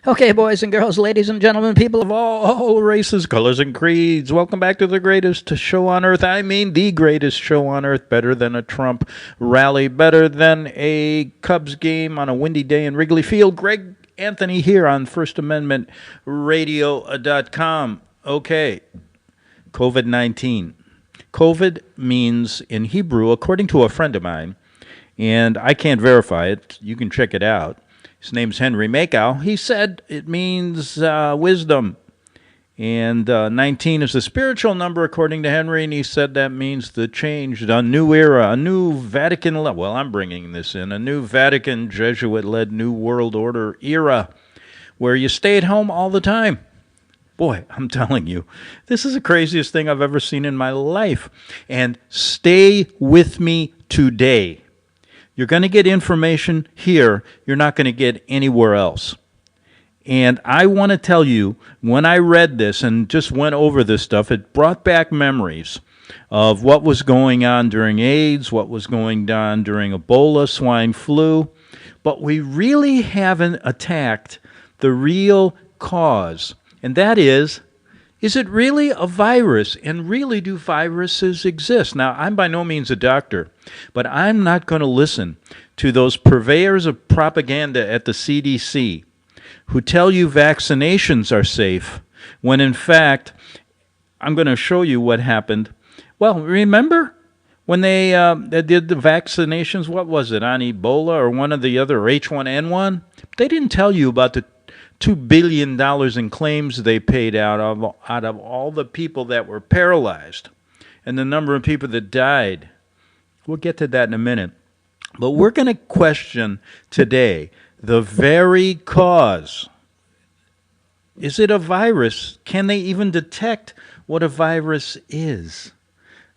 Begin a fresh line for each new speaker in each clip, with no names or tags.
Okay, boys and girls, ladies and gentlemen, people of all races, colors, and creeds, welcome back to the greatest show on earth. I mean, the greatest show on earth, better than a Trump rally, better than a Cubs game on a windy day in Wrigley Field. Greg Anthony here on First Amendment Radio.com. Okay, COVID-19. COVID means in Hebrew, according to a friend of mine, and I can't verify it, you can check it out. His name's Henry Makow. He said it means wisdom. And 19 is the spiritual number, according to Henry, and he said that means the change, a new era, a new Vatican, well, I'm bringing this in, a new Vatican Jesuit-led New World Order era where you stay at home all the time. Boy, I'm telling you, this is the craziest thing I've ever seen in my life. And stay with me today. You're going to get information here you're not going to get anywhere else. And I want to tell you, when I read this and just went over this stuff, it brought back memories of what was going on during AIDS, what was going on during Ebola, swine flu. But we really haven't attacked the real cause. And that is it really a virus? And really, do viruses exist? Now, I'm by no means a doctor, but I'm not going to listen to those purveyors of propaganda at the CDC who tell you vaccinations are safe, when in fact, I'm going to show you what happened. Well, remember when they did the vaccinations, what was it, on Ebola or one of the other, H1N1? They didn't tell you about the $2 billion in claims they paid out of all the people that were paralyzed and the number of people that died. We'll get to that in a minute. But we're going to question today the very cause. Is it a virus? Can they even detect what a virus is?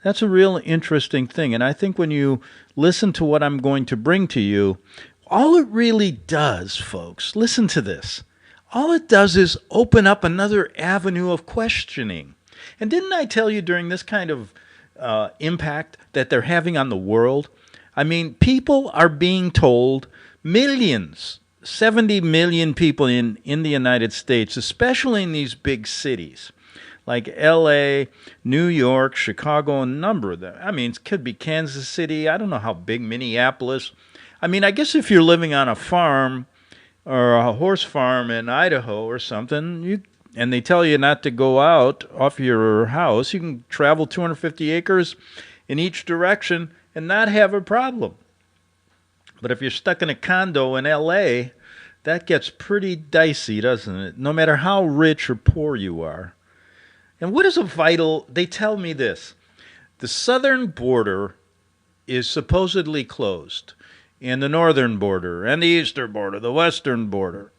That's a real interesting thing. And I think when you listen to what I'm going to bring to you, all it really does, folks, listen to this. All it does is open up another avenue of questioning. And didn't I tell you during this kind of impact that they're having on the world? I mean, people are being told, millions, 70 million people in the United States, especially in these big cities like L.A., New York, Chicago, a number of them. I mean, it could be Kansas City. I don't know how big, Minneapolis. I mean, I guess if you're living on a farm or a horse farm in Idaho or something, and they tell you not to go out off your house, you can travel 250 acres in each direction and not have a problem. But if you're stuck in a condo in L.A., that gets pretty dicey, doesn't it? No matter how rich or poor you are. And what is they tell me this, the southern border is supposedly closed, and the northern border, and the eastern border, the western border.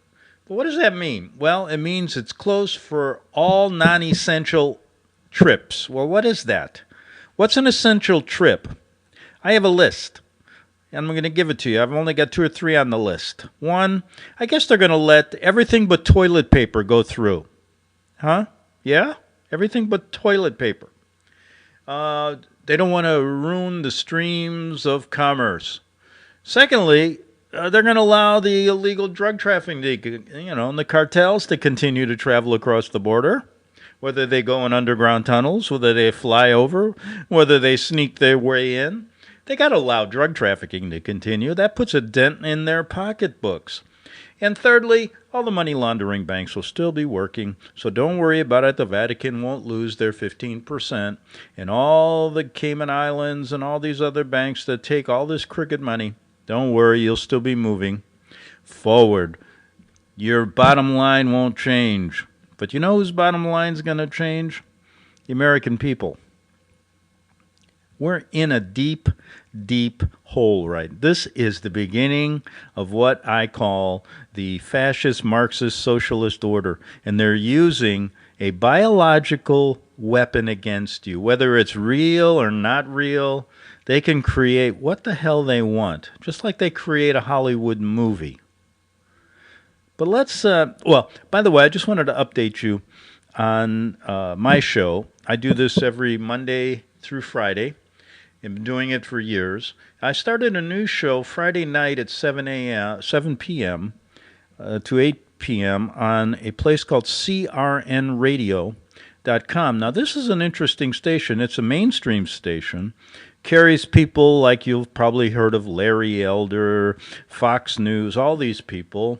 But what does that mean? Well, it means it's closed for all non-essential trips. Well, what is that? What's an essential trip? I have a list, and I'm going to give it to you. I've only got 2 or 3 on the list. 1, I guess they're going to let everything but toilet paper go through. Huh? Yeah? Everything but toilet paper. They don't want to ruin the streams of commerce. Secondly, they're going to allow the illegal drug trafficking, and the cartels to continue to travel across the border, whether they go in underground tunnels, whether they fly over, whether they sneak their way in. They got to allow drug trafficking to continue. That puts a dent in their pocketbooks. And thirdly, all the money laundering banks will still be working, so don't worry about it. The Vatican won't lose their 15%. And all the Cayman Islands and all these other banks that take all this crooked money, don't worry, you'll still be moving forward. Your bottom line won't change. But you know whose bottom line's going to change? The American people. We're in a deep, deep hole, right? This is the beginning of what I call the fascist, Marxist, socialist order. And they're using a biological weapon against you. Whether it's real or not real, they can create what the hell they want, just like they create a Hollywood movie. But let's, by the way, I just wanted to update you on my show. I do this every Monday through Friday. I've been doing it for years. I started a new show Friday night at 7 p.m. To 8 p.m. on a place called crnradio.com. Now, this is an interesting station. It's a mainstream station. Carries people like you've probably heard of, Larry Elder, Fox News, all these people.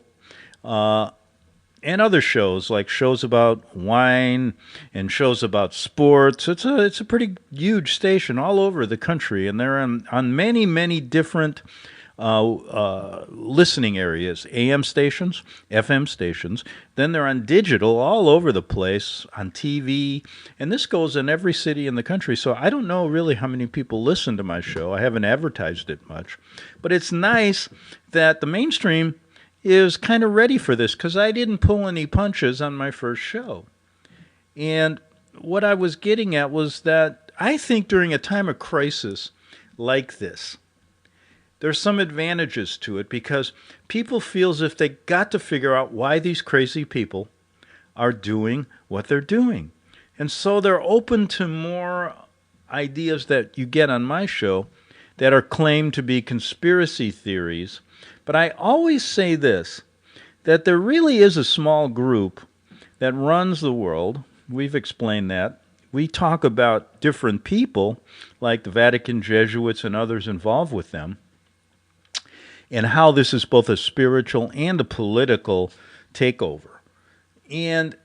And other shows, like shows about wine and shows about sports. It's a pretty huge station all over the country, and they're on many, many different listening areas, AM stations, FM stations. Then they're on digital all over the place, on TV, and this goes in every city in the country. So I don't know really how many people listen to my show. I haven't advertised it much. But it's nice that the mainstream is kind of ready for this, because I didn't pull any punches on my first show. And what I was getting at was that I think during a time of crisis like this, there's some advantages to it, because people feel as if they got to figure out why these crazy people are doing what they're doing. And so they're open to more ideas that you get on my show that are claimed to be conspiracy theories. But I always say this, that there really is a small group that runs the world. We've explained that. We talk about different people, like the Vatican Jesuits and others involved with them, and how this is both a spiritual and a political takeover. And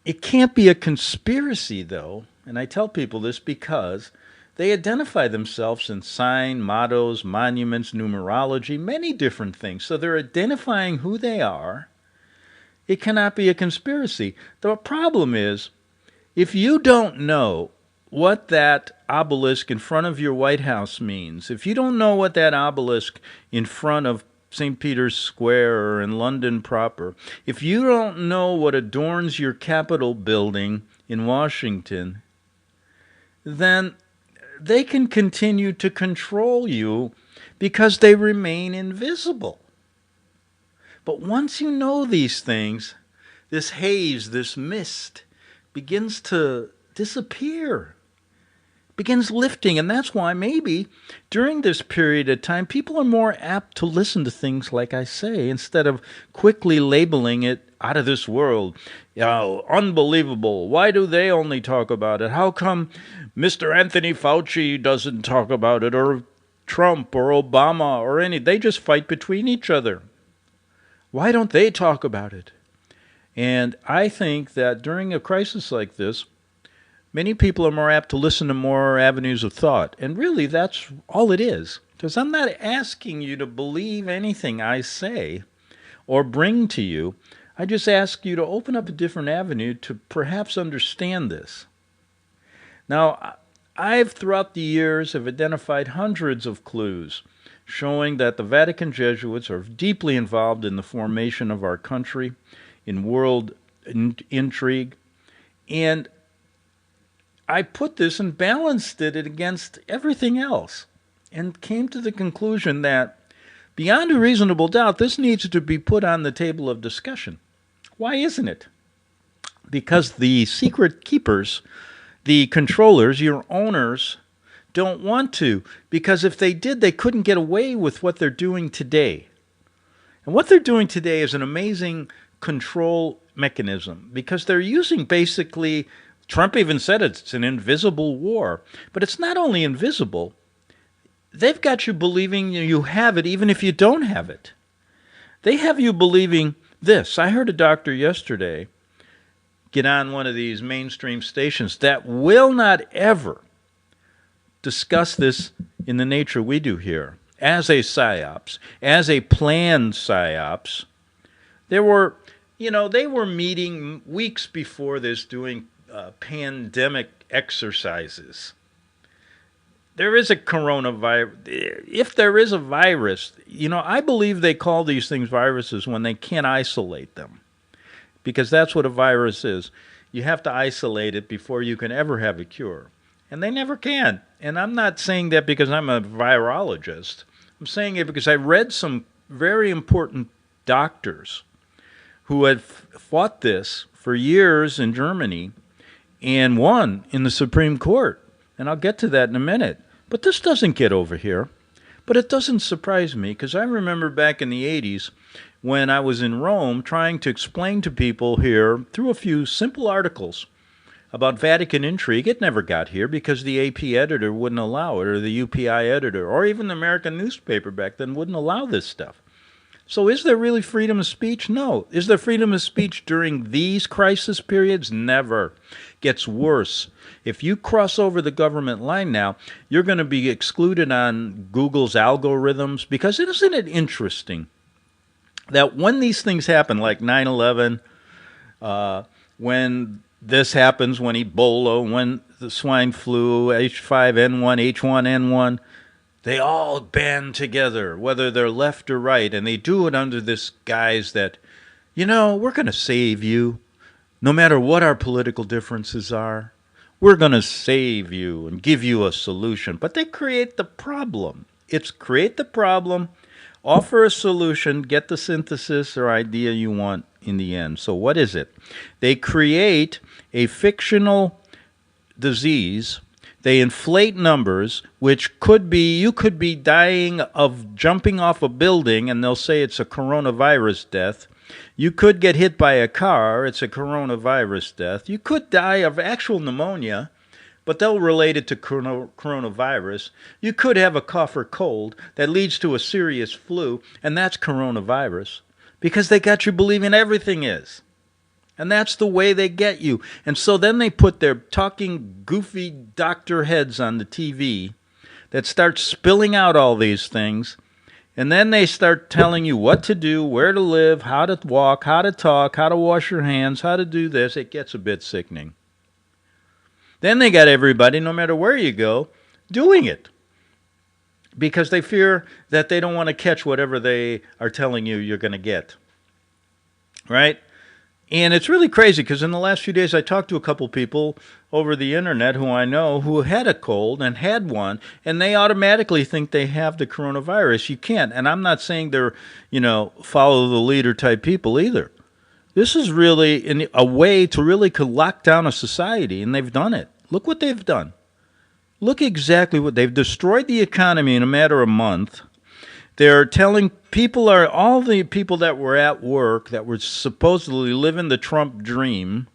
it can't be a conspiracy, though, and I tell people this because they identify themselves in sign, mottos, monuments, numerology, many different things. So they're identifying who they are. It cannot be a conspiracy. The problem is, if you don't know what that obelisk in front of your White House means, if you don't know what that obelisk in front of St. Peter's Square or in London proper, if you don't know what adorns your Capitol building in Washington, then they can continue to control you because they remain invisible. But once you know these things, this haze, this mist, begins to disappear, begins lifting. And that's why maybe during this period of time, people are more apt to listen to things like I say, instead of quickly labeling it out of this world. Unbelievable. Why do they only talk about it? How come Mr. Anthony Fauci doesn't talk about it, or Trump or Obama or any? They just fight between each other. Why don't they talk about it? And I think that during a crisis like this, many people are more apt to listen to more avenues of thought. And really, that's all it is. Because I'm not asking you to believe anything I say or bring to you. I just ask you to open up a different avenue to perhaps understand this. Now, I've throughout the years have identified hundreds of clues showing that the Vatican Jesuits are deeply involved in the formation of our country, in world intrigue, and I put this and balanced it against everything else and came to the conclusion that beyond a reasonable doubt, this needs to be put on the table of discussion. Why isn't it? Because the secret keepers, the controllers, your owners, don't want to. Because if they did, they couldn't get away with what they're doing today. And what they're doing today is an amazing control mechanism, because they're using basically, Trump even said it's an invisible war. But it's not only invisible, they've got you believing you have it even if you don't have it. They have you believing this. I heard a doctor yesterday get on one of these mainstream stations that will not ever discuss this in the nature we do here, as a psyops, as a planned psyops. They were meeting weeks before this, doing pandemic exercises. There is a coronavirus. If there is a virus, I believe they call these things viruses when they can't isolate them, because that's what a virus is. You have to isolate it before you can ever have a cure. And they never can. And I'm not saying that because I'm a virologist. I'm saying it because I read some very important doctors who had fought this for years in Germany and won in the Supreme Court. And I'll get to that in a minute. But this doesn't get over here. But it doesn't surprise me, because I remember back in the 80s when I was in Rome trying to explain to people here through a few simple articles about Vatican intrigue. It never got here because the AP editor wouldn't allow it, or the UPI editor, or even the American newspaper back then wouldn't allow this stuff. So is there really freedom of speech? No. Is there freedom of speech during these crisis periods? Never. Gets worse. If you cross over the government line now, you're going to be excluded on Google's algorithms, because isn't it interesting that when these things happen, like 9/11, when this happens, when Ebola, when the swine flu, H5N1, H1N1, they all band together, whether they're left or right, and they do it under this guise that, we're going to save you, no matter what our political differences are. We're going to save you and give you a solution. But they create the problem. It's create the problem, offer a solution, get the synthesis or idea you want in the end. So what is it? They create a fictional disease. They inflate numbers, which could be, you could be dying of jumping off a building, and they'll say it's a coronavirus death. You could get hit by a car, it's a coronavirus death. You could die of actual pneumonia, but they'll relate it to coronavirus. You could have a cough or cold that leads to a serious flu, and that's coronavirus, because they got you believing everything is. And that's the way they get you. And so then they put their talking, goofy doctor heads on the TV that start spilling out all these things. And then they start telling you what to do, where to live, how to walk, how to talk, how to wash your hands, how to do this. It gets a bit sickening. Then they got everybody, no matter where you go, doing it, because they fear that they don't want to catch whatever they are telling you you're going to get. Right? And it's really crazy, because in the last few days I talked to a couple people over the internet who I know who had a cold and had one, and they automatically think they have the coronavirus. You can't. And I'm not saying they're, follow the leader type people either. This is really a way to really lock down a society, and they've done it. Look what they've done. Look exactly what they've destroyed the economy in a matter of a month. They're telling people, all the people that were at work, that were supposedly living the Trump dream,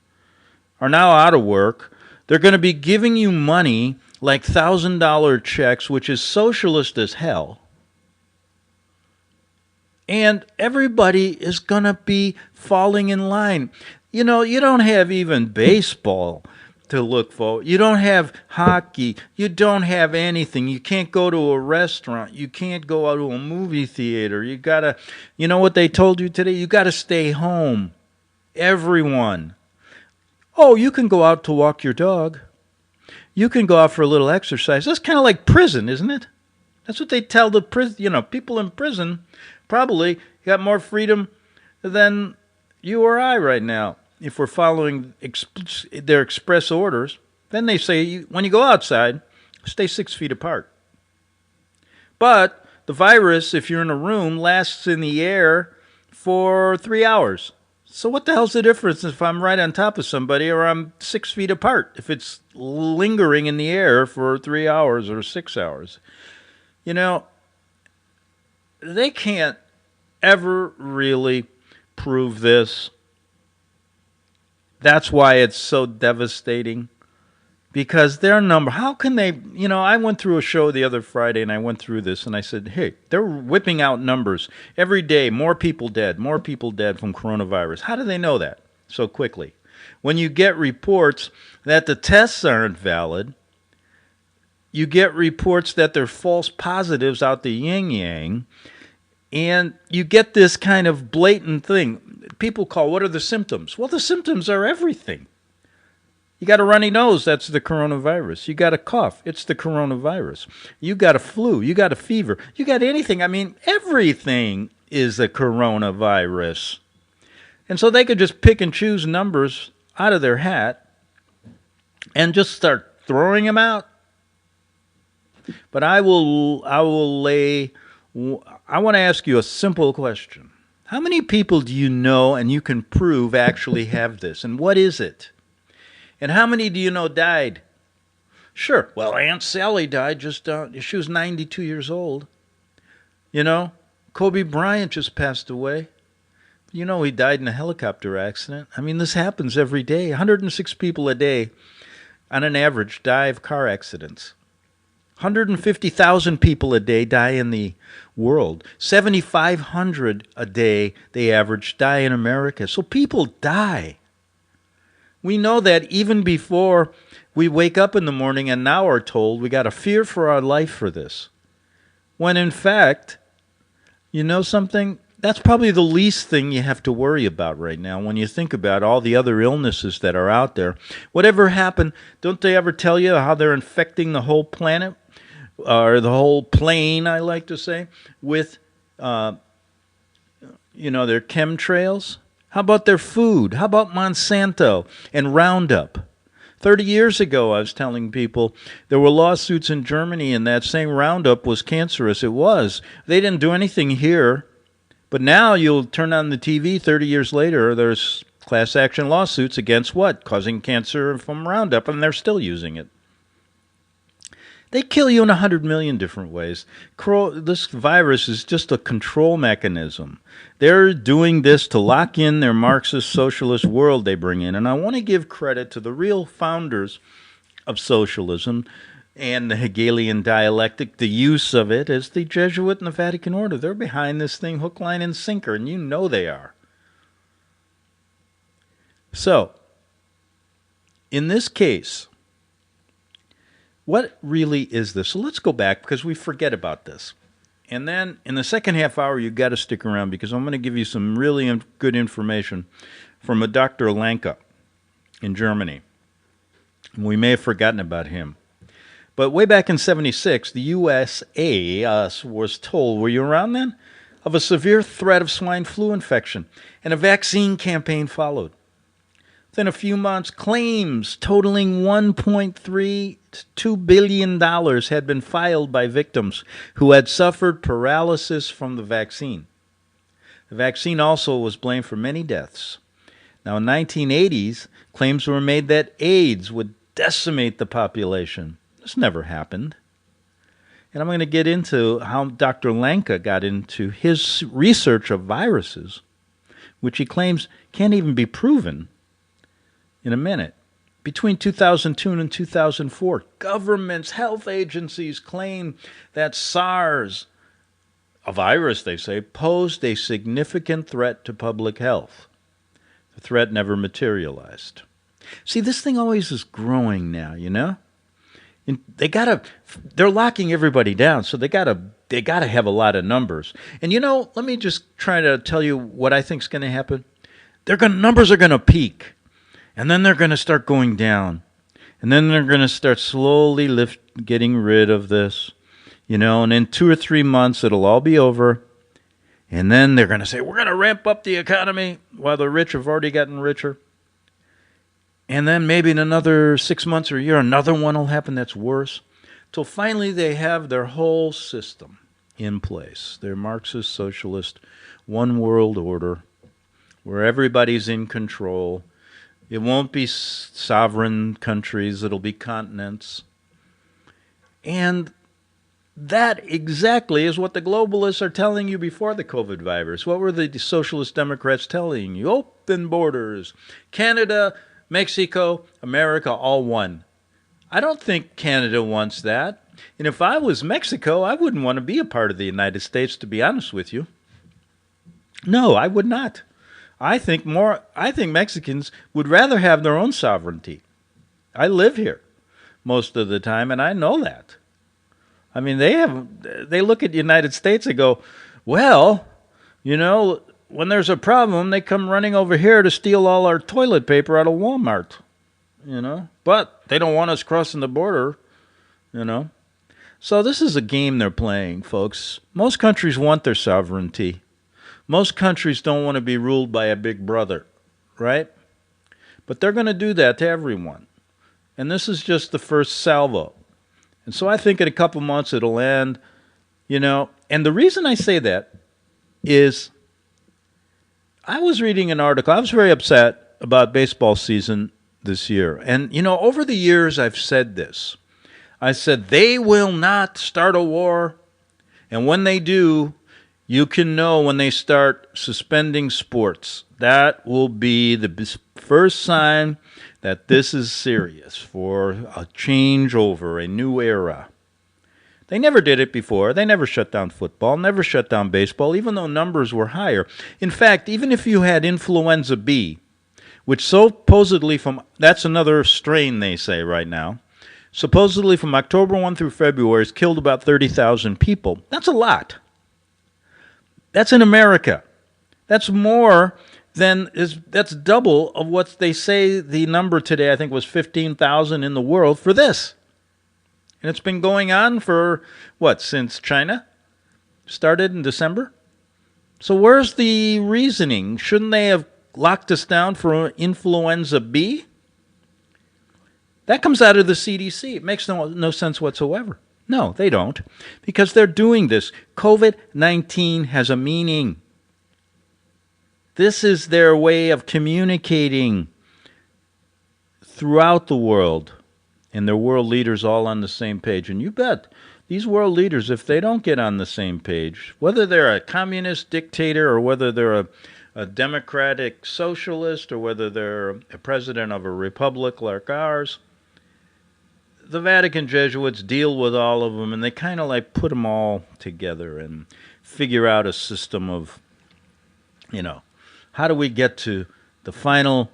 are now out of work. They're going to be giving you money, like $1,000 checks, which is socialist as hell. And everybody is going to be falling in line. You don't have even baseball to look for. You don't have hockey. You don't have anything. You can't go to a restaurant. You can't go out to a movie theater. You gotta, what they told you today? You gotta stay home. Everyone. Oh, you can go out to walk your dog. You can go out for a little exercise. That's kind of like prison, isn't it? That's what they tell the prison. People in prison probably got more freedom than you or I right now. If we're following their express orders, then they say, when you go outside, stay 6 feet apart. But the virus, if you're in a room, lasts in the air for 3 hours. So what the hell's the difference if I'm right on top of somebody or I'm 6 feet apart, if it's lingering in the air for 3 hours or 6 hours? They can't ever really prove this. That's why it's so devastating, because their number, how can they, I went through a show the other Friday and I went through this and I said, hey, they're whipping out numbers every day, more people dead from coronavirus. How do they know that so quickly? When you get reports that the tests aren't valid, you get reports that they're false positives out the yin-yang, and you get this kind of blatant thing. People call, what are the symptoms? Well, the symptoms are everything. You got a runny nose, that's the coronavirus. You got a cough, it's the coronavirus. You got a flu, you got a fever, you got anything. Everything is a coronavirus. And so they could just pick and choose numbers out of their hat and just start throwing them out. But I want to ask you a simple question. How many people do you know and you can prove actually have this? And what is it? And how many do you know died? Sure. Well, Aunt Sally died she was 92 years old. Kobe Bryant just passed away. You know, he died in a helicopter accident. I mean, this happens every day. 106 people a day, on an average, die of car accidents. 150,000 people a day die in the world. 7,500 a day, they average, die in America. So people die. We know that even before we wake up in the morning and now are told we got to fear for our life for this. When in fact, you know something? That's probably the least thing you have to worry about right now when you think about all the other illnesses that are out there. Whatever happened, don't they ever tell you how they're infecting the whole planet? Or the whole plane, I like to say, with, their chemtrails? How about their food? How about Monsanto and Roundup? 30 years ago, I was telling people there were lawsuits in Germany and that saying Roundup was cancerous. It was. They didn't do anything here. But now you'll turn on the TV 30 years later, there's class action lawsuits against what? Causing cancer from Roundup, and they're still using it. They kill you in 100 million different ways. This virus is just a control mechanism. They're doing this to lock in their Marxist socialist world they bring in. And I want to give credit to the real founders of socialism and the Hegelian dialectic, the use of it, as the Jesuit and the Vatican Order. They're behind this thing hook, line, and sinker, and you know they are. So, in this case, what really is this? So let's go back because we forget about this. And then in the second half hour, you've got to stick around because I'm going to give you some really good information from a Dr. Lanka in Germany. We may have forgotten about him. But way back in 76, the USA was told, were you around then? Of a severe threat of swine flu infection. And a vaccine campaign followed. Within a few months, claims totaling $1.32 billion had been filed by victims who had suffered paralysis from the vaccine. The vaccine also was blamed for many deaths. Now, in the 1980s, claims were made that AIDS would decimate the population. This never happened. And I'm going to get into how Dr. Lanka got into his research of viruses, which he claims can't even be proven, in a minute. Between 2002 and 2004, governments, health agencies claim that SARS, a virus, they say, posed a significant threat to public health. The threat never materialized. See, this thing always is growing now, you know? And they're locking everybody down, so they gotta have a lot of numbers. And let me just try to tell you what I think is going to happen. Numbers are going to peak. And then they're going to start going down. And then they're going to start slowly getting rid of this. And in 2 or 3 months, it'll all be over. And then they're going to say, we're going to ramp up the economy while the rich have already gotten richer. And then maybe in another 6 months or a year, another one will happen that's worse. Till finally they have their whole system in place. Their Marxist, socialist, one world order where everybody's in control. It won't be sovereign countries. It'll be continents. And that exactly is what the globalists are telling you before the COVID virus. What were the socialist Democrats telling you? Open borders. Canada, Mexico, America, all one. I don't think Canada wants that. And if I was Mexico, I wouldn't want to be a part of the United States, to be honest with you. No, I would not. I think Mexicans would rather have their own sovereignty. I live here most of the time, and I know that. I mean, they look at the United States and go, well, when there's a problem, they come running over here to steal all our toilet paper out of Walmart, But they don't want us crossing the border, So this is a game they're playing, folks. Most countries want their sovereignty. Most countries don't want to be ruled by a big brother, right? But they're going to do that to everyone. And this is just the first salvo. And so I think in a couple months it'll end, And the reason I say that is I was reading an article. I was very upset about baseball season this year. And, over the years I've said this. I said, they will not start a war. And when they do, You can know when they start suspending sports. That will be the first sign that this is serious for a changeover, a new era. They never did it before. They never shut down football, never shut down baseball, even though numbers were higher. In fact, even if you had influenza B, which supposedly that's another strain they say right now, supposedly from October 1 through February has killed about 30,000 people. That's a lot. That's in America. That's more that's double of what they say the number today, I think, was 15,000 in the world for this. And it's been going on for, since China started in December? So where's the reasoning? Shouldn't they have locked us down for influenza B? That comes out of the CDC. It makes no sense whatsoever. No, they don't, because they're doing this. COVID-19 has a meaning. This is their way of communicating throughout the world, and their world leaders all on the same page. And you bet, these world leaders, if they don't get on the same page, whether they're a communist dictator or whether they're a democratic socialist or whether they're a president of a republic like ours, the Vatican Jesuits deal with all of them, and they kind of like put them all together and figure out a system of, how do we get to the final,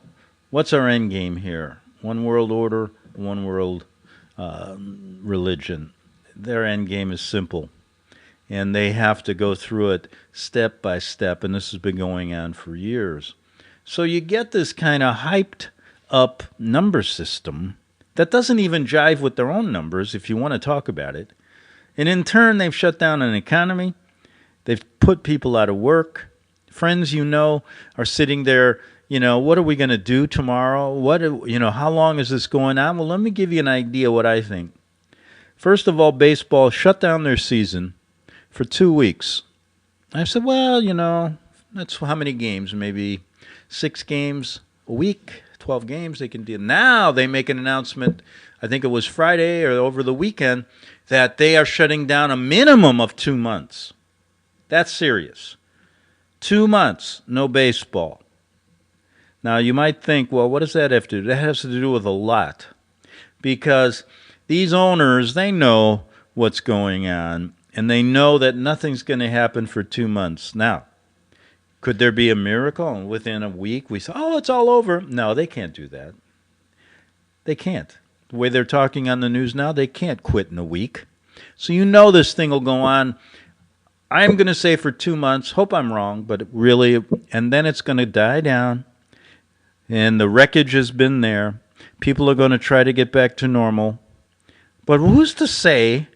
what's our end game here? One world order, one world religion. Their end game is simple, and they have to go through it step by step, and this has been going on for years. So you get this kind of hyped up number system that doesn't even jive with their own numbers, if you want to talk about it. And in turn, they've shut down an economy. They've put people out of work. Friends are sitting there, what are we going to do tomorrow? How long is this going on? Well, let me give you an idea what I think. First of all, baseball shut down their season for 2 weeks. I said, that's how many games? Maybe 6 games a week, 12 games they can do. Now they make an announcement, I think it was Friday or over the weekend, that they are shutting down a minimum of 2 months. That's serious. 2 months, no baseball. Now you might think, well, what does that have to do? That has to do with a lot. Because these owners, they know what's going on, and they know that nothing's going to happen for 2 months. Now, could there be a miracle? And within a week, we say, it's all over. No, they can't do that. They can't. The way they're talking on the news now, they can't quit in a week. So this thing will go on, I'm going to say for 2 months. Hope I'm wrong, but really, and then it's going to die down. And the wreckage has been there. People are going to try to get back to normal. But who's to say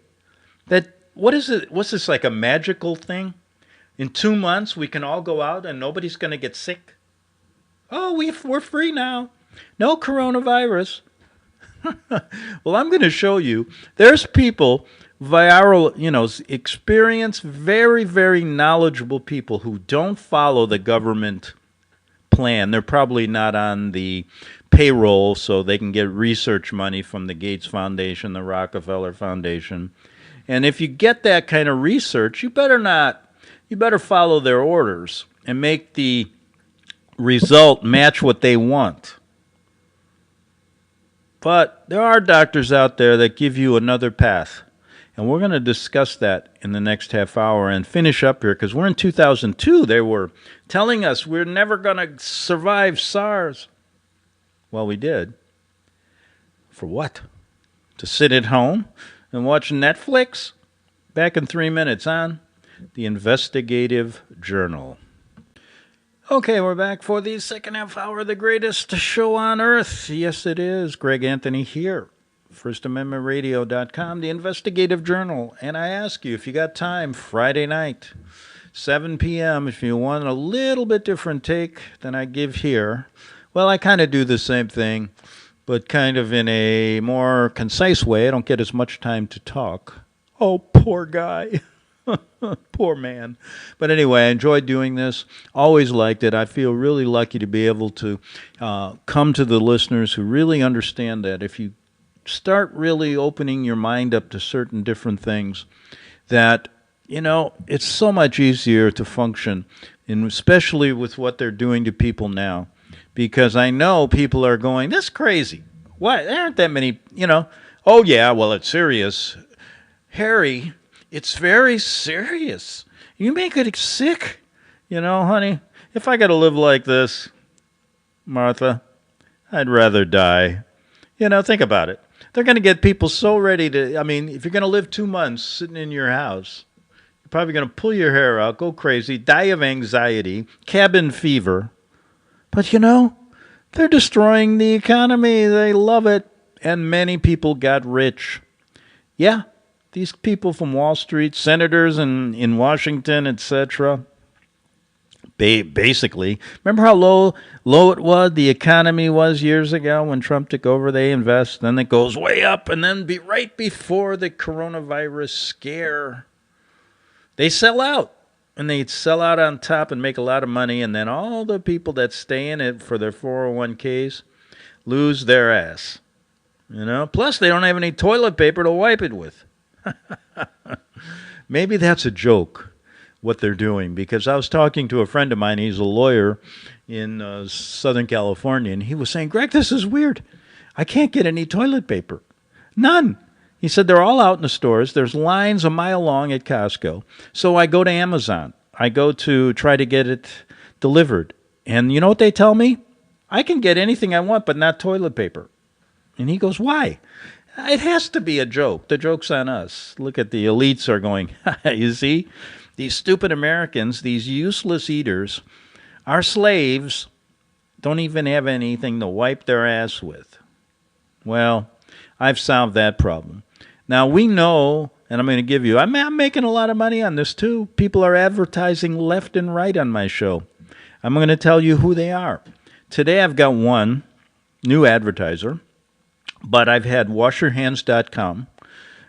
that, what is it? What's this, like a magical thing? In 2 months, we can all go out and nobody's going to get sick? We're free now. No coronavirus. Well, I'm going to show you. There's people, experienced, very, very knowledgeable people who don't follow the government plan. They're probably not on the payroll, so they can get research money from the Gates Foundation, the Rockefeller Foundation. And if you get that kind of research, you better follow their orders and make the result match what they want. But there are doctors out there that give you another path. And we're going to discuss that in the next half hour and finish up here, because we're in 2002. They were telling us we're never going to survive SARS. Well, we did. For what? To sit at home and watch Netflix? Back in 3 minutes on the Investigative Journal. Okay, we're back for the second half hour of the greatest show on earth. Yes, it is. Greg Anthony here. FirstAmendmentRadio.com, the Investigative Journal. And I ask you, if you got time, Friday night, 7 p.m., if you want a little bit different take than I give here. Well, I kind of do the same thing, but kind of in a more concise way. I don't get as much time to talk. Oh, poor guy. Poor man. But anyway, I enjoyed doing this. Always liked it. I feel really lucky to be able to come to the listeners who really understand that if you start really opening your mind up to certain different things, that it's so much easier to function, and especially with what they're doing to people now, because I know people are going, "This is crazy. What? There aren't that many, Oh yeah, well it's serious, Harry. It's very serious. You make it sick, honey. If I got to live like this, Martha, I'd rather die. Think about it. They're going to get people so ready to. I mean, if you're going to live 2 months sitting in your house, probably going to pull your hair out, go crazy, die of anxiety, cabin fever. But they're destroying the economy. They love it. And many people got rich. Yeah, these people from Wall Street, senators in Washington, etc. Basically, remember how low it was, the economy was years ago when Trump took over? They invest, then it goes way up, and then right before the coronavirus scare, they sell out, and they sell out on top and make a lot of money, and then all the people that stay in it for their 401ks lose their ass. Plus they don't have any toilet paper to wipe it with. Maybe that's a joke, what they're doing, because I was talking to a friend of mine. He's a lawyer in Southern California, and he was saying, Greg, this is weird. I can't get any toilet paper. None. He said they're all out in the stores. There's lines a mile long at Costco. So I go to Amazon. I go to try to get it delivered. And you know what they tell me? I can get anything I want, but not toilet paper. And he goes, why? It has to be a joke. The joke's on us. Look at the elites are going, you see? These stupid Americans, these useless eaters, our slaves don't even have anything to wipe their ass with. Well, I've solved that problem. Now, we know, and I'm going to give you, I'm making a lot of money on this too. People are advertising left and right on my show. I'm going to tell you who they are. Today I've got one new advertiser, but I've had washyourhands.com,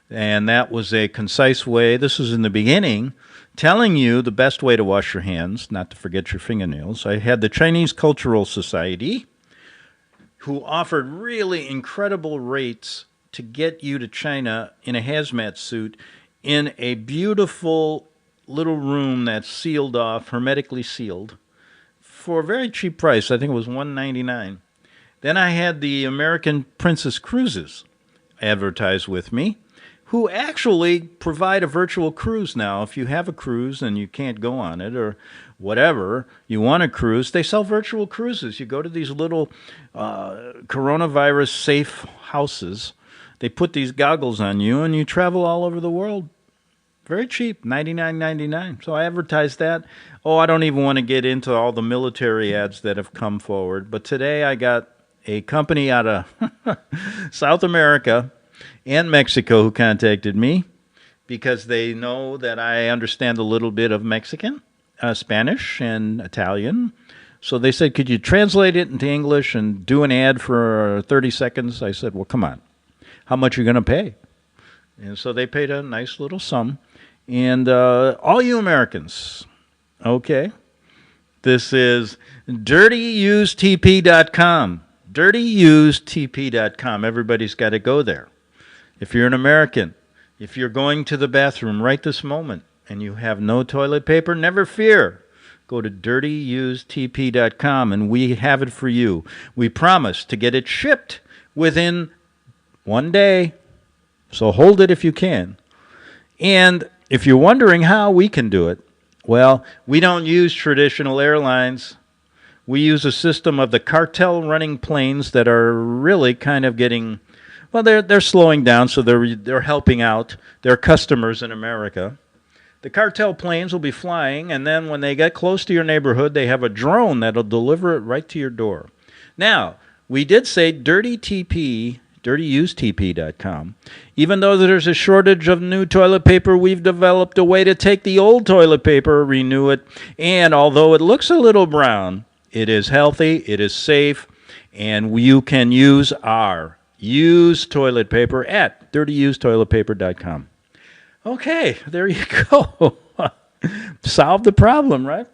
and that was a concise way, this was in the beginning, telling you the best way to wash your hands, not to forget your fingernails. I had the Chinese Cultural Society, who offered really incredible rates to get you to China in a hazmat suit in a beautiful little room that's sealed off, hermetically sealed, for a very cheap price. I think it was $199. Then I had the American Princess Cruises advertise with me, who actually provide a virtual cruise now. If you have a cruise and you can't go on it or whatever, you want a cruise, they sell virtual cruises. You go to these little coronavirus safe houses. They put these goggles on you and you travel all over the world. Very cheap, $99.99. So I advertised that. Oh, I don't even want to get into all the military ads that have come forward. But today I got a company out of South America and Mexico who contacted me because they know that I understand a little bit of Mexican, Spanish, and Italian. So they said, could you translate it into English and do an ad for 30 seconds? I said, well, come on. How much are you going to pay? And so they paid a nice little sum. And all you Americans, okay, this is dirtyusedtp.com. dirtyusedtp.com. Everybody's got to go there. If you're an American, if you're going to the bathroom right this moment and you have no toilet paper, never fear. Go to dirtyusedtp.com and we have it for you. We promise to get it shipped within 1 day. So hold it if you can. And if you're wondering how we can do it, well, we don't use traditional airlines. We use a system of the cartel running planes that are really kind of getting, well, they're slowing down, so they're helping out their customers in America. The cartel planes will be flying, and then when they get close to your neighborhood, they have a drone that'll deliver it right to your door. Now, we did say dirtyusedtp.com. Even though there's a shortage of new toilet paper, we've developed a way to take the old toilet paper, renew it, and although it looks a little brown, it is healthy, it is safe, and you can use our used toilet paper at dirtyusedtoiletpaper.com. Okay, there you go. Solve the problem, right?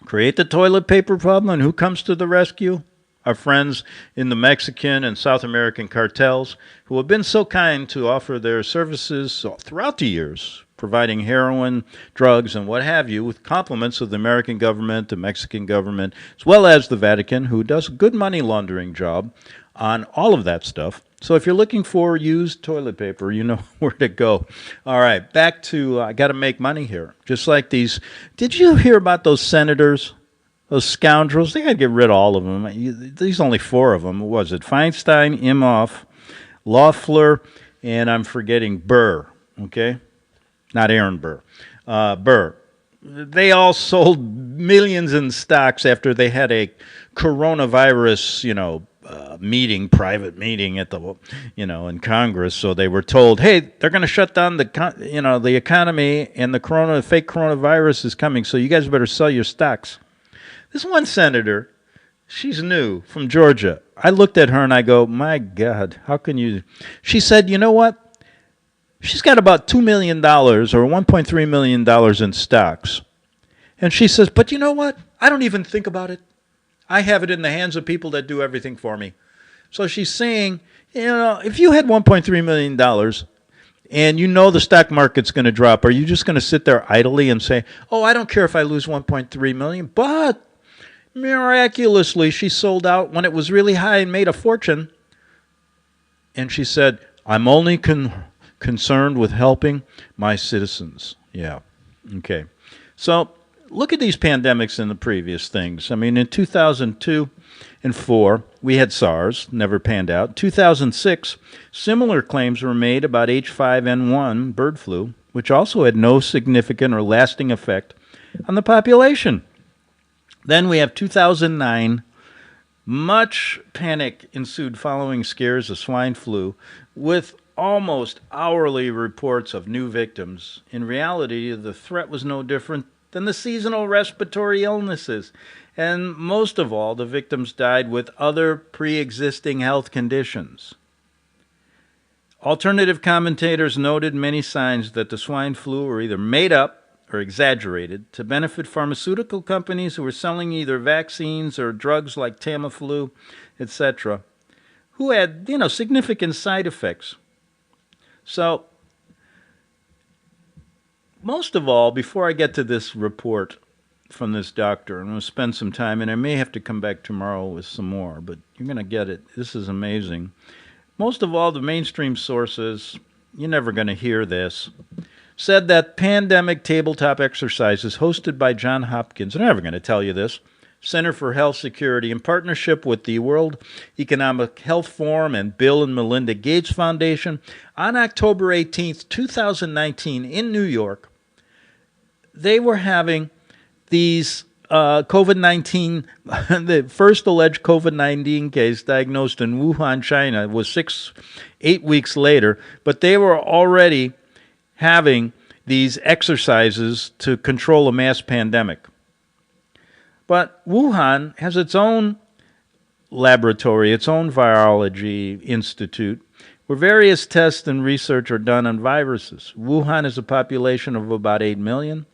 Create the toilet paper problem, and who comes to the rescue? Our friends in the Mexican and South American cartels who have been so kind to offer their services throughout the years, providing heroin, drugs, and what have you, with compliments of the American government, the Mexican government, as well as the Vatican, who does a good money laundering job on all of that stuff. So if you're looking for used toilet paper, you know where to go. All right, back to I got to make money here. Just like these. Did you hear about those senators? Those scoundrels? They got to get rid of all of them. There's only 4 of them. What was it? Feinstein, Imhoff, Loeffler, and I'm forgetting Burr. Okay? Not Aaron Burr. Burr. They all sold millions in stocks after they had a coronavirus, meeting, private meeting at the, in Congress. So they were told, hey, they're going to shut down the economy, and the fake coronavirus is coming. So you guys better sell your stocks. This one senator, she's new from Georgia. I looked at her and I go, my God, how can you? She said, you know what? She's got about $2 million or $1.3 million in stocks. And she says, but you know what? I don't even think about it. I have it in the hands of people that do everything for me. So she's saying, if you had $1.3 million and you know the stock market's going to drop, are you just going to sit there idly and say, oh, I don't care if I lose $1.3 million? But miraculously, she sold out when it was really high and made a fortune. And she said, I'm only concerned with helping my citizens. Yeah. Okay. So look at these pandemics and the previous things. I mean, in 2002 and 4, we had SARS, never panned out. 2006, similar claims were made about H5N1 bird flu, which also had no significant or lasting effect on the population. Then we have 2009. Much panic ensued following scares of swine flu, with almost hourly reports of new victims. In reality, the threat was no different than the seasonal respiratory illnesses. And most of all, the victims died with other pre-existing health conditions. Alternative commentators noted many signs that the swine flu were either made up or exaggerated to benefit pharmaceutical companies who were selling either vaccines or drugs like Tamiflu, etc., who had, significant side effects. So, most of all, before I get to this report from this doctor, I'm going to spend some time, and I may have to come back tomorrow with some more, but you're going to get it. This is amazing. Most of all, the mainstream sources, you're never going to hear this, said that pandemic tabletop exercises hosted by Johns Hopkins, they're never going to tell you this, Center for Health Security, in partnership with the World Economic Health Forum and Bill and Melinda Gates Foundation, on October 18th, 2019, in New York, they were having these COVID-19, the first alleged COVID-19 case diagnosed in Wuhan, China, was 8 weeks later, but they were already having these exercises to control a mass pandemic. But Wuhan has its own laboratory, its own virology institute, where various tests and research are done on viruses. Wuhan has a population of about 8 million,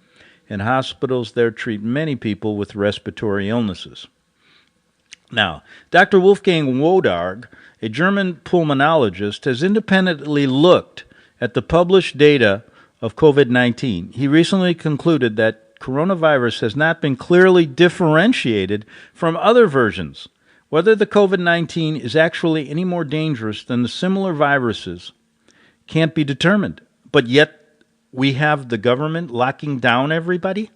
and hospitals there treat many people with respiratory illnesses. Now, Dr. Wolfgang Wodarg, a German pulmonologist, has independently looked at the published data of COVID-19. He recently concluded that coronavirus has not been clearly differentiated from other versions. Whether the COVID-19 is actually any more dangerous than the similar viruses can't be determined. But yet we have the government locking down everybody?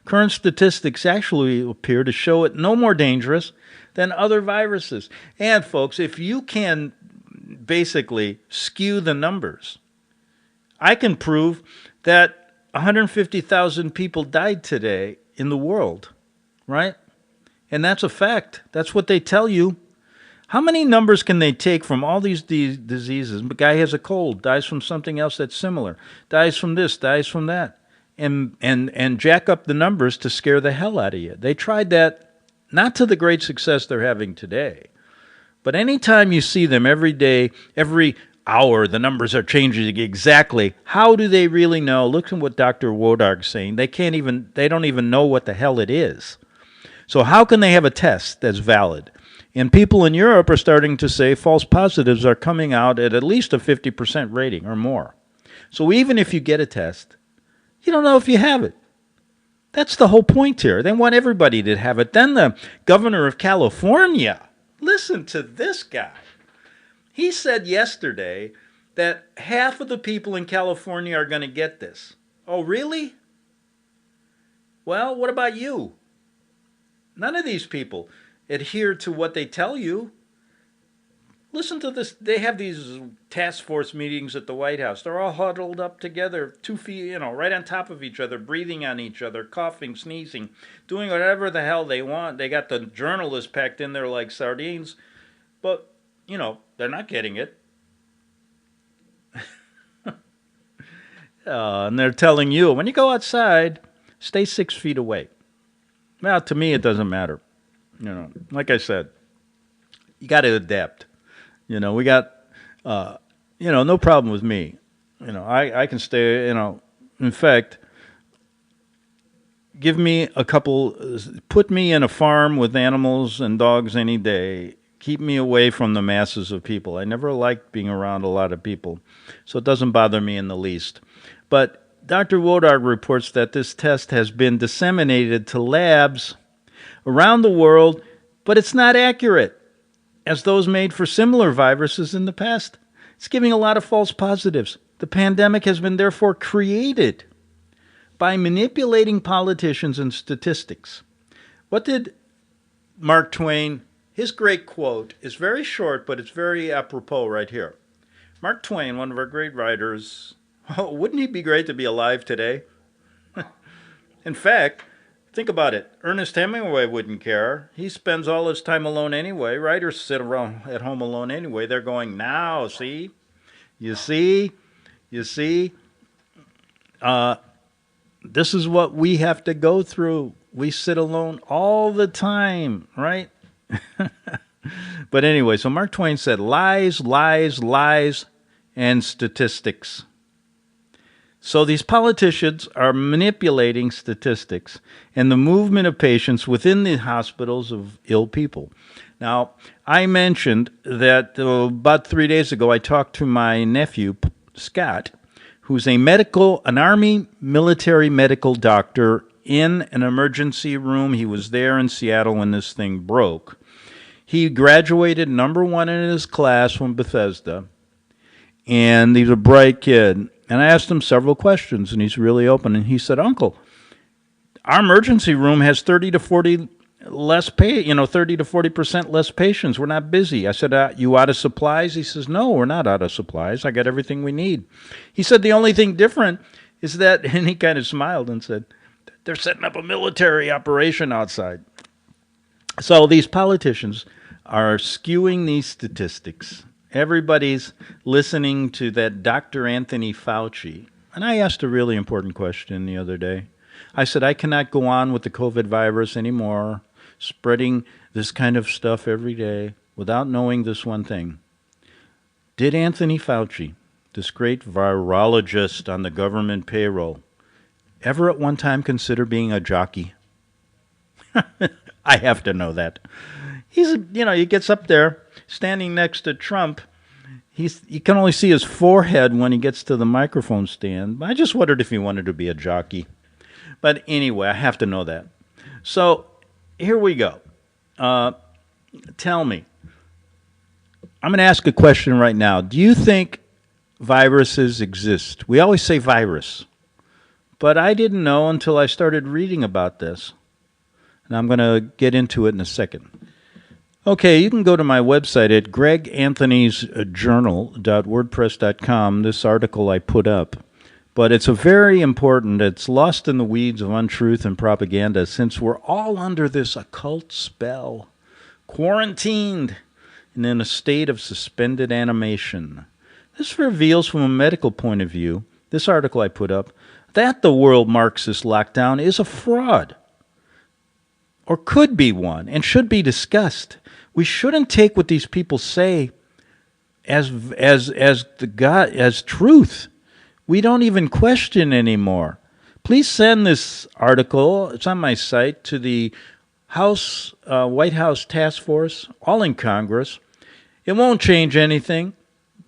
Current statistics actually appear to show it no more dangerous than other viruses. And folks, if you can basically skew the numbers, I can prove that 150,000 people died today in the world, right? And that's a fact. That's what they tell you. How many numbers can they take from all these diseases? A guy has a cold, dies from something else that's similar, dies from this, dies from that, and jack up the numbers to scare the hell out of you. They tried that, not to the great success they're having today, but anytime you see them every day, every hour, the numbers are changing exactly. How do they really know? Look at what Dr. Wodarg's saying. They don't even know what the hell it is. So how can they have a test that's valid? And people in Europe are starting to say false positives are coming out at least a 50% rating or more. So even if you get a test, you don't know if you have it. That's the whole point here. They want everybody to have it. Then the governor of California, listen to this guy. He said yesterday that half of the people in California are going to get this. Oh, really? Well, what about you? None of these people adhere to what they tell you. Listen to this. They have these task force meetings at the White House. They're all huddled up together, 2 feet, right on top of each other, breathing on each other, coughing, sneezing, doing whatever the hell they want. They got the journalists packed in there like sardines, but, they're not getting it. And they're telling you, when you go outside, stay 6 feet away. Well, to me, it doesn't matter. Like I said, you got to adapt. We got, no problem with me. I can stay, in fact, give me put me in a farm with animals and dogs any day. Keep me away from the masses of people. I never liked being around a lot of people, so it doesn't bother me in the least. But Dr. Wodarg reports that this test has been disseminated to labs around the world, but it's not accurate as those made for similar viruses in the past. It's giving a lot of false positives. The pandemic has been therefore created by manipulating politicians and statistics. What did Mark Twain, his great quote is very short, but it's very apropos right here. Mark Twain, one of our great writers, wouldn't he be great to be alive today? In fact, think about it. Ernest Hemingway wouldn't care. He spends all his time alone anyway. Writers sit around at home alone anyway. They're going, now, see? You see? This is what we have to go through. We sit alone all the time, right? But anyway, so Mark Twain said, lies, lies, lies, and statistics. So these politicians are manipulating statistics and the movement of patients within the hospitals of ill people. Now, I mentioned that about 3 days ago, I talked to my nephew, Scott, who's an Army military medical doctor in an emergency room. He was there in Seattle when this thing broke. He graduated #1 in his class from Bethesda, and he's a bright kid. And I asked him several questions, and he's really open. And he said, Uncle, our emergency room has 30 to 40% less patients. We're not busy. I said, you out of supplies? He says, no, we're not out of supplies. I got everything we need. He said, the only thing different is that, and he kind of smiled and said, they're setting up a military operation outside. So these politicians are skewing these statistics. Everybody's listening to that Dr. Anthony Fauci. And I asked a really important question the other day. I said, I cannot go on with the COVID virus anymore, spreading this kind of stuff every day without knowing this one thing. Did Anthony Fauci, this great virologist on the government payroll, ever at one time consider being a jockey? I have to know that. He gets up there standing next to Trump. You can only see his forehead when he gets to the microphone stand. I just wondered if he wanted to be a jockey. But anyway, I have to know that. So here we go. Tell me. I'm going to ask a question right now. Do you think viruses exist? We always say virus. But I didn't know until I started reading about this. And I'm going to get into it in a second. Okay, you can go to my website at greganthonysjournal.wordpress.com. This article I put up. But it's it's lost in the weeds of untruth and propaganda since we're all under this occult spell, quarantined and in a state of suspended animation. This reveals from a medical point of view, this article I put up, that the world Marxist lockdown is a fraud. Or could be one, and should be discussed. We shouldn't take what these people say as truth. We don't even question anymore. Please send this article, it's on my site, to the White House Task Force, all in Congress. It won't change anything,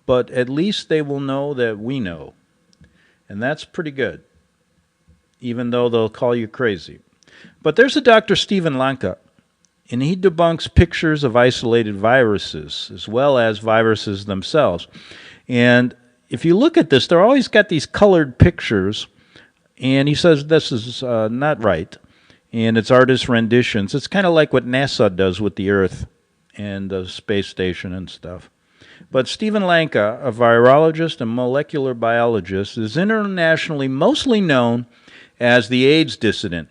but at least they will know that we know. And that's pretty good, even though they'll call you crazy. But there's a Dr. Stephen Lanka, and he debunks pictures of isolated viruses as well as viruses themselves. And if you look at this, they're always got these colored pictures, and he says this is not right, and it's artist renditions. It's kind of like what NASA does with the Earth and the space station and stuff. But Stephen Lanka, a virologist and molecular biologist, is internationally mostly known as the AIDS dissident,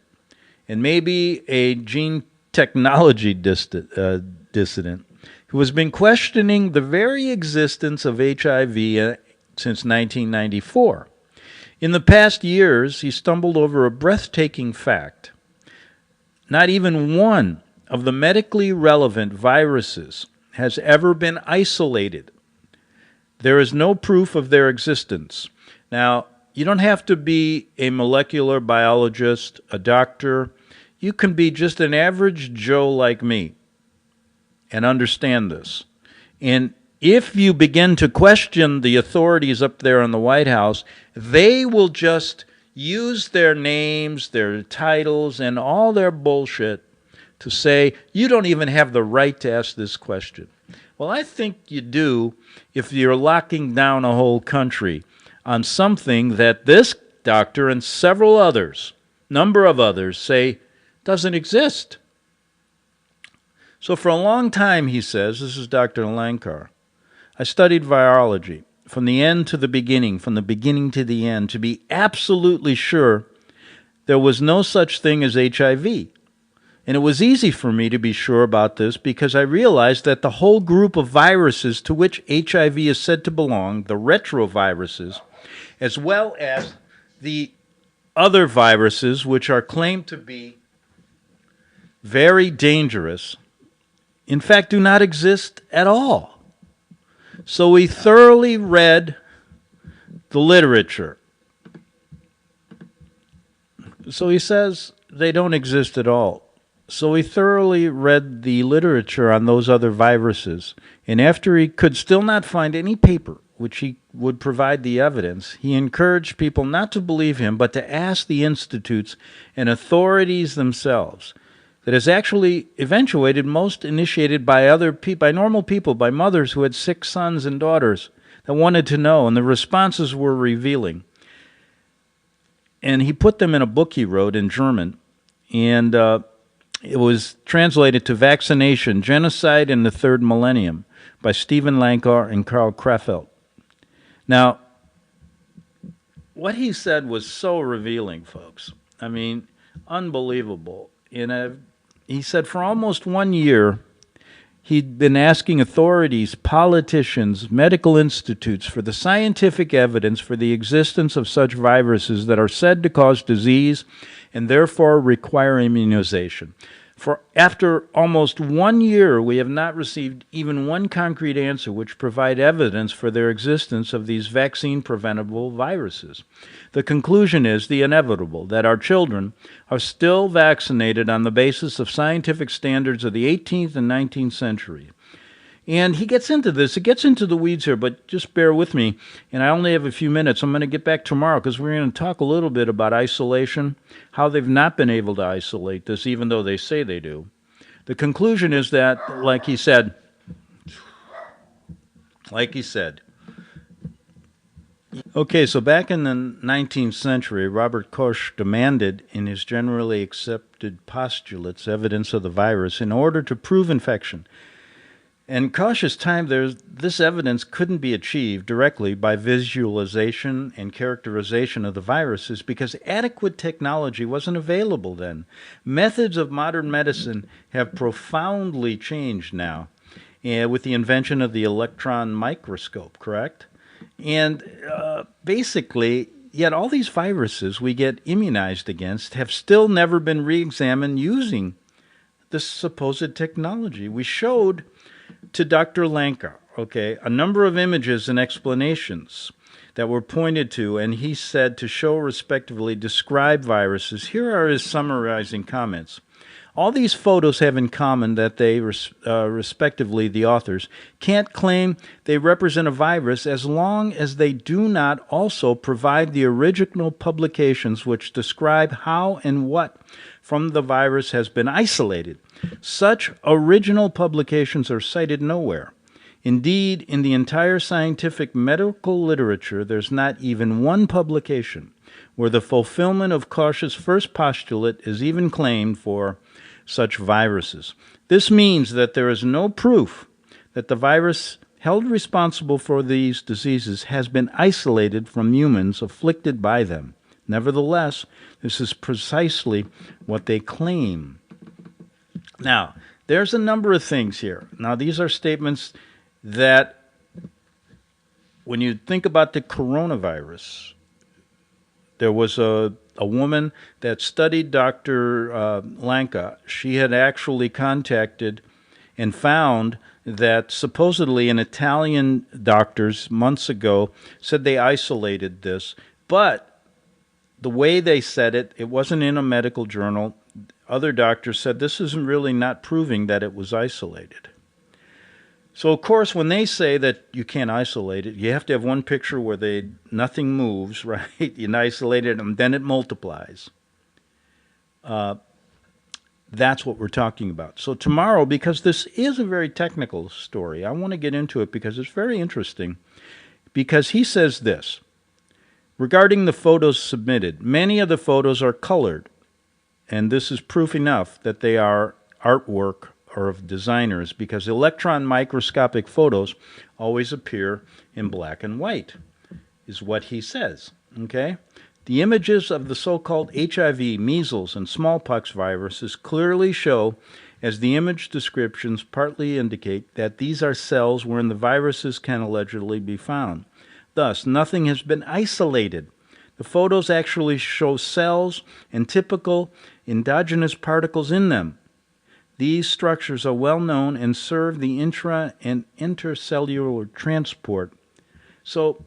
and maybe a gene technology dissident, who has been questioning the very existence of HIV since 1994. In the past years, he stumbled over a breathtaking fact. Not even one of the medically relevant viruses has ever been isolated. There is no proof of their existence. Now, you don't have to be a molecular biologist, a doctor. You can be just an average Joe like me and understand this. And if you begin to question the authorities up there in the White House, they will just use their names, their titles, and all their bullshit to say, you don't even have the right to ask this question. Well, I think you do if you're locking down a whole country on something that this doctor and several others, number of others, say doesn't exist. So for a long time, he says, this is Dr. Lankar, I studied virology from the end to the beginning, from the beginning to the end, to be absolutely sure there was no such thing as HIV. And it was easy for me to be sure about this because I realized that the whole group of viruses to which HIV is said to belong, the retroviruses, as well as the other viruses which are claimed to be very dangerous, in fact, do not exist at all. So we thoroughly read the literature. So he says they don't exist at all. So he thoroughly read the literature on those other viruses, and after he could still not find any paper which he would provide the evidence, he encouraged people not to believe him, but to ask the institutes and authorities themselves. That is actually eventuated, most initiated by other people, by normal people, by mothers who had sick sons and daughters that wanted to know, and the responses were revealing. And he put them in a book he wrote in German, and it was translated to Vaccination, Genocide in the Third Millennium by Stephen Lankar and Karl Krefeld. Now, what he said was so revealing, folks. I mean, unbelievable. He said for almost 1 year, he'd been asking authorities, politicians, medical institutes for the scientific evidence for the existence of such viruses that are said to cause disease and therefore require immunization. For after almost 1 year, we have not received even one concrete answer which provide evidence for their existence of these vaccine-preventable viruses. The conclusion is the inevitable, that our children are still vaccinated on the basis of scientific standards of the 18th and 19th century. And he gets into this. It gets into the weeds here, but just bear with me. And I only have a few minutes. I'm going to get back tomorrow because we're going to talk a little bit about isolation, how they've not been able to isolate this, even though they say they do. The conclusion is that, like he said, okay, so back in the 19th century, Robert Koch demanded in his generally accepted postulates evidence of the virus in order to prove infection. In Koch's time, this evidence couldn't be achieved directly by visualization and characterization of the viruses because adequate technology wasn't available then. Methods of modern medicine have profoundly changed now with the invention of the electron microscope, correct? And basically, yet all these viruses we get immunized against have still never been re-examined using this supposed technology. We showed to Dr. Lankar, a number of images and explanations that were pointed to, and he said to show respectively describe viruses. Here are his summarizing comments. All these photos have in common that they, respectively, the authors, can't claim they represent a virus as long as they do not also provide the original publications which describe how and what from the virus has been isolated. Such original publications are cited nowhere. Indeed, in the entire scientific medical literature, there's not even one publication where the fulfillment of Koch's first postulate is even claimed for such viruses. This means that there is no proof that the virus held responsible for these diseases has been isolated from humans afflicted by them. Nevertheless, this is precisely what they claim. Now, there's a number of things here. Now, these are statements that, when you think about the coronavirus, there was a woman that studied Dr. Lanka. She had actually contacted and found that supposedly an Italian doctors months ago said they isolated this, but the way they said it, it wasn't in a medical journal. Other doctors said this isn't really not proving that it was isolated. So, of course, when they say that you can't isolate it, you have to have one picture where nothing moves, right? You isolate it, and then it multiplies. That's what we're talking about. So tomorrow, because this is a very technical story, I want to get into it because it's very interesting. Because he says this, regarding the photos submitted, many of the photos are colored, and this is proof enough that they are artwork or of designers, because electron microscopic photos always appear in black and white, is what he says, okay? The images of the so-called HIV, measles, and smallpox viruses clearly show, as the image descriptions partly indicate, that these are cells wherein the viruses can allegedly be found. Thus, nothing has been isolated. The photos actually show cells and typical endogenous particles in them. These structures are well known and serve the intra- and intercellular transport. So,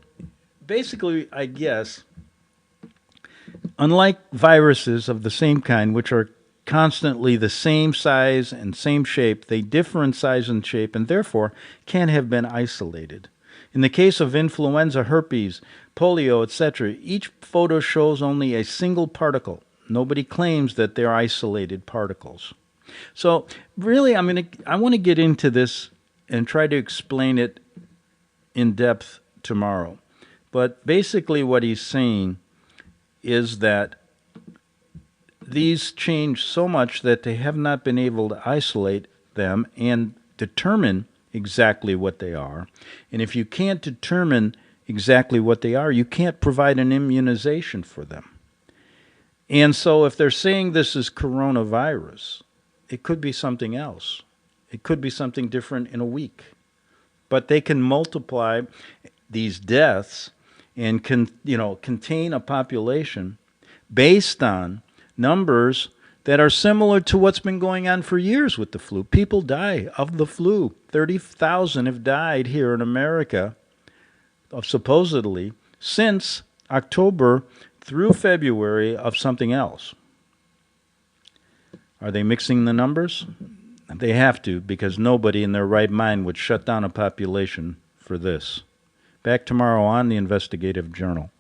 basically, I guess, unlike viruses of the same kind, which are constantly the same size and same shape, they differ in size and shape and therefore can have been isolated. In the case of influenza, herpes, polio, etc., each photo shows only a single particle. Nobody claims that they're isolated particles. So really, I want to get into this and try to explain it in depth tomorrow. But basically what he's saying is that these change so much that they have not been able to isolate them and determine exactly what they are. And if you can't determine exactly what they are, you can't provide an immunization for them. And so if they're saying this is coronavirus, it could be something else. It could be something different in a week. But they can multiply these deaths and contain a population based on numbers that are similar to what's been going on for years with the flu. People die of the flu. 30,000 have died here in America, supposedly, since October through February of something else. Are they mixing the numbers? They have to, because nobody in their right mind would shut down a population for this. Back tomorrow on the Investigative Journal.